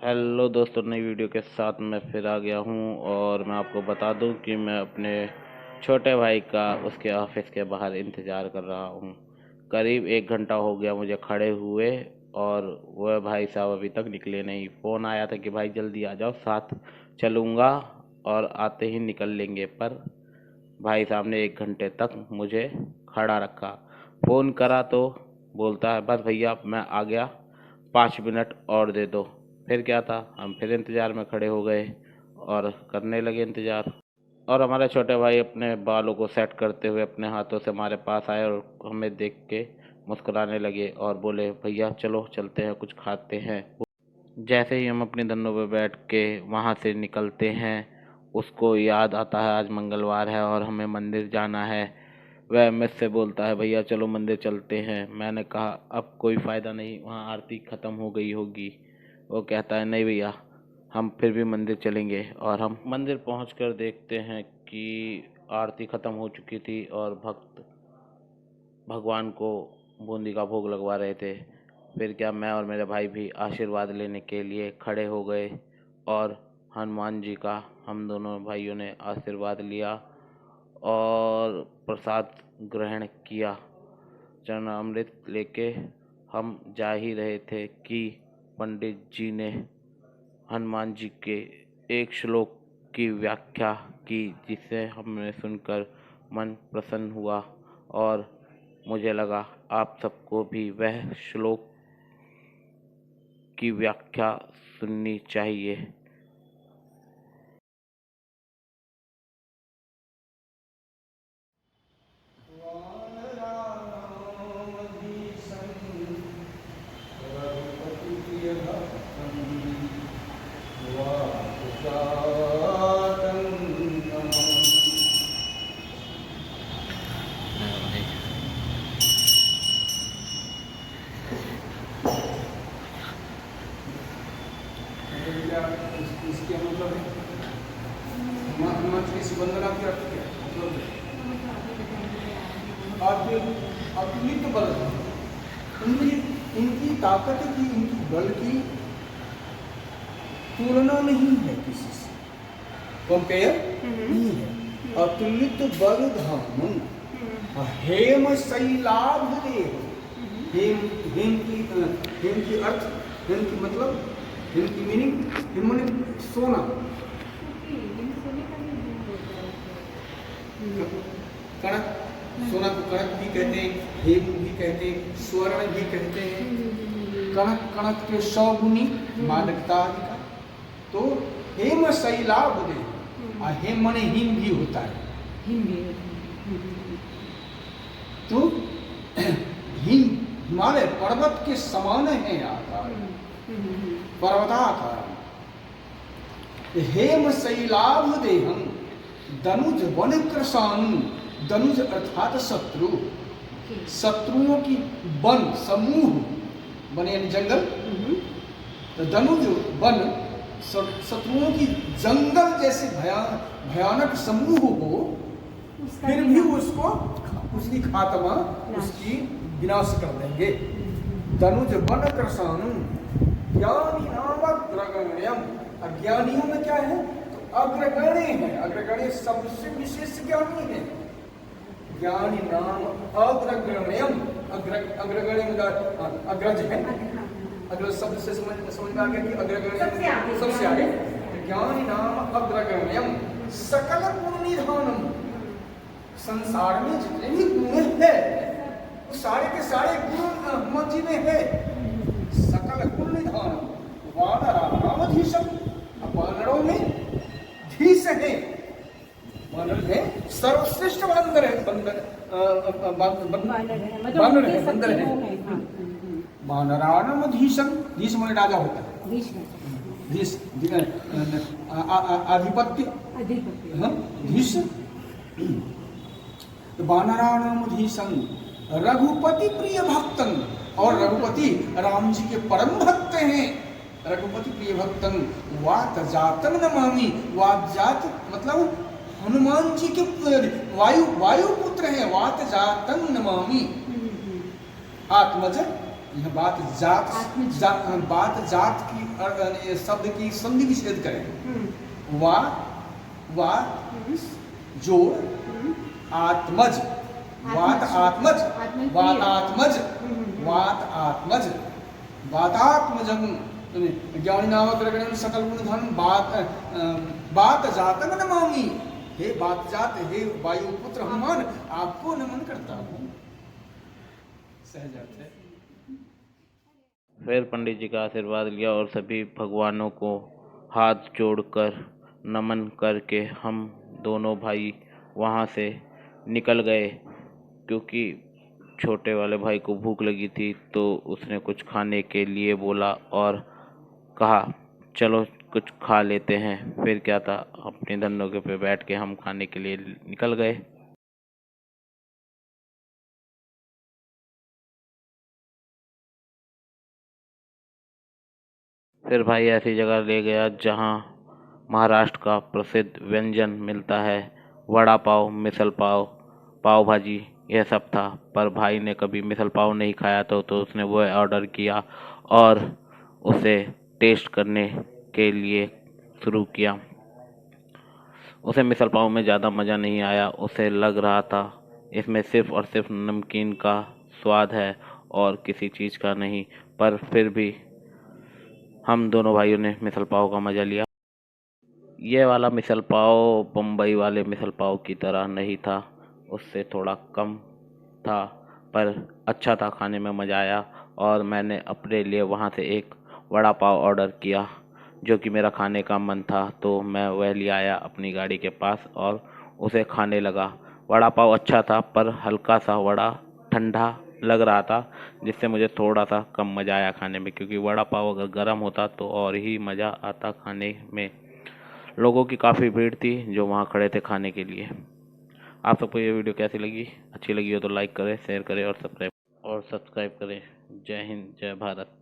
Hello दोस्तों, नई video के साथ मैं फिर आ गया हूँ। और मैं आपको बता दूँ कि मैं अपने छोटे भाई का उसके ऑफिस के बाहर इंतज़ार कर रहा हूँ। करीब 1 घंटा हो गया मुझे खड़े हुए, और वह भाई साहब अभी तक निकले नहीं। फ़ोन आया था कि भाई जल्दी आ जाओ, साथ चलूँगा और आते ही निकल लेंगे, पर भाई साहब ने 1 घंटे तक मुझे खड़ा रखा। फ़ोन करा तो बोलता है बस भैया मैं आ गया, 5 मिनट और दे दो। फिर क्या था, हम फिर इंतज़ार में खड़े हो गए और करने लगे इंतज़ार। और हमारे छोटे भाई अपने बालों को सेट करते हुए अपने हाथों से हमारे पास आए और हमें देख के मुस्कुराने लगे और बोले भैया चलो चलते हैं, कुछ खाते हैं। जैसे ही हम अपनी धन्नों पे बैठ के वहाँ से निकलते हैं, उसको याद आता है आज मंगलवार है और हमें मंदिर जाना है। वह मुझसे बोलता है भैया चलो मंदिर चलते हैं। मैंने कहा अब कोई फ़ायदा नहीं, वहाँ आरती ख़त्म हो गई होगी। वो कहता है नहीं भैया, हम फिर भी मंदिर चलेंगे। और हम मंदिर पहुँचकर देखते हैं कि आरती ख़त्म हो चुकी थी और भक्त भगवान को बूंदी का भोग लगवा रहे थे। फिर क्या, मैं और मेरे भाई भी आशीर्वाद लेने के लिए खड़े हो गए और हनुमान जी का हम दोनों भाइयों ने आशीर्वाद लिया और प्रसाद ग्रहण किया। चरणामृत लेके हम जा ही रहे थे कि पंडित जी ने हनुमान जी के एक श्लोक की व्याख्या की, जिसे हमने सुनकर मन प्रसन्न हुआ और मुझे लगा आप सबको भी वह श्लोक की व्याख्या सुननी चाहिए। इसके मतलब वंदना की अर्थ क्या है? अतुलित बल, इनकी इनकी ताकत की, इनकी बल की तुलना नहीं है किसी से, कंपेयर नहीं है। अतुलित बल धाम हेम शैलाभ देव। हेम हेम की अर्थ, हेम की मतलब, हेम की मीनिंग, हेम माने सोना, कणक, सोना को कणक भी कहते हैं, हेम भी कहते हैं, स्वर्ण भी कहते हैं। कणक, कणक के 100 गुनी मादकता का। तो हेम शैलाभ देव, हेम माने हिम भी होता है, तो हिम हिमालय पर्वत के समान है आकार, पर्वताकार। हेम शैलाभ देहम दनुज वन कृषाणु, दनुज अर्थात शत्रु, शत्रुओं की वन समूह, बने जंगल, तो दनुज वन शत्रुओं की जंगल जैसे भयानक समूह हो, फिर भी उसको, उसकी खात्मा, उसकी विनाश कर देंगे। दनुज वन कृषाणु ज्ञानी नाम अग्रगण्यम। अज्ञानियों में क्या है? तो अग्रगण्य है, अग्रगण्य सबसे विशेष ज्ञानी है। ज्ञानी नाम अग्रगण्यम, अग्रगण्य अग्रज है, अग्रज शब्द से समझ में आ गया कि अग्रगण्य सबसे आगे। ज्ञानी नाम अग्रगण्यम सकल गुण निधानम। संसार में जितने भी गुण है, वो सारे के सारे गुण हनुमान जी में है। सकल गुण निधानम वानराणामधीशम, वानरों में धीश है, वानर है सर्वश्रेष्ठ बंदर है, बंदर है। वानराणामधीशम, धीश माने राजा होता है, धीश आधिपत्य, धीश। वानराणामधीशम रघुपति प्रिय भक्तन, और रघुपति राम जी के परम भक्त हैं। रघुपति प्रिय भक्तन वात जातम नमामि। वात जात मतलब हनुमान जी के वायु पुत्र हैं, वात जातम नमामि। आत्मज यह बात जात आत्मज। बात जात की ये शब्द की संधि विच्छेद करें। वा वा जोड़ आत्मज, वात आत्मज, वात आत्मज, वात आत्मज, वातात्मजं ज्ञानी नामक रगणन सकल गुण धन बात जात नमामि। हे बात जात, हे वायु पुत्र हनुमान, आपको नमन करता हूँ। सहज अर्थ है। फिर पंडित जी का आशीर्वाद लिया और सभी भगवानों को हाथ जोड़कर नमन करके हम दोनों भाई वहाँ से निकल गए, क्योंकि छोटे वाले भाई को भूख लगी थी तो उसने कुछ खाने के लिए बोला और कहा चलो कुछ खा लेते हैं। फिर क्या था, अपने धंधों के पे बैठ के हम खाने के लिए निकल गए। फिर भाई ऐसी जगह ले गया जहाँ महाराष्ट्र का प्रसिद्ध व्यंजन मिलता है, वड़ा पाव, मिसल पाव, पाव भाजी, यह सब था। पर भाई ने कभी मिसल पाव नहीं खाया तो उसने वो ऑर्डर किया और उसे टेस्ट करने के लिए शुरू किया। उसे मिसल पाव में ज़्यादा मज़ा नहीं आया। उसे लग रहा था इसमें सिर्फ और सिर्फ नमकीन का स्वाद है और किसी चीज़ का नहीं। पर फिर भी हम दोनों भाइयों ने मिसल पाव का मज़ा लिया। ये वाला मिसल पाव बम्बई वाले मिसल पाव की तरह नहीं था, उससे थोड़ा कम था, पर अच्छा था, खाने में मज़ा आया। और मैंने अपने लिए वहाँ से एक वड़ा पाव ऑर्डर किया जो कि मेरा खाने का मन था, तो मैं वह ले आया अपनी गाड़ी के पास और उसे खाने लगा। वड़ा पाव अच्छा था पर हल्का सा वड़ा ठंडा लग रहा था, जिससे मुझे थोड़ा सा कम मज़ा आया खाने में, क्योंकि वड़ा पाव अगर गर्म होता तो और ही मज़ा आता खाने में। लोगों की काफ़ी भीड़ थी जो वहाँ खड़े थे खाने के लिए। आप सबको ये वीडियो कैसी लगी? अच्छी लगी हो तो लाइक करें, शेयर करें और सब्सक्राइब करें। जय हिंद, जय भारत।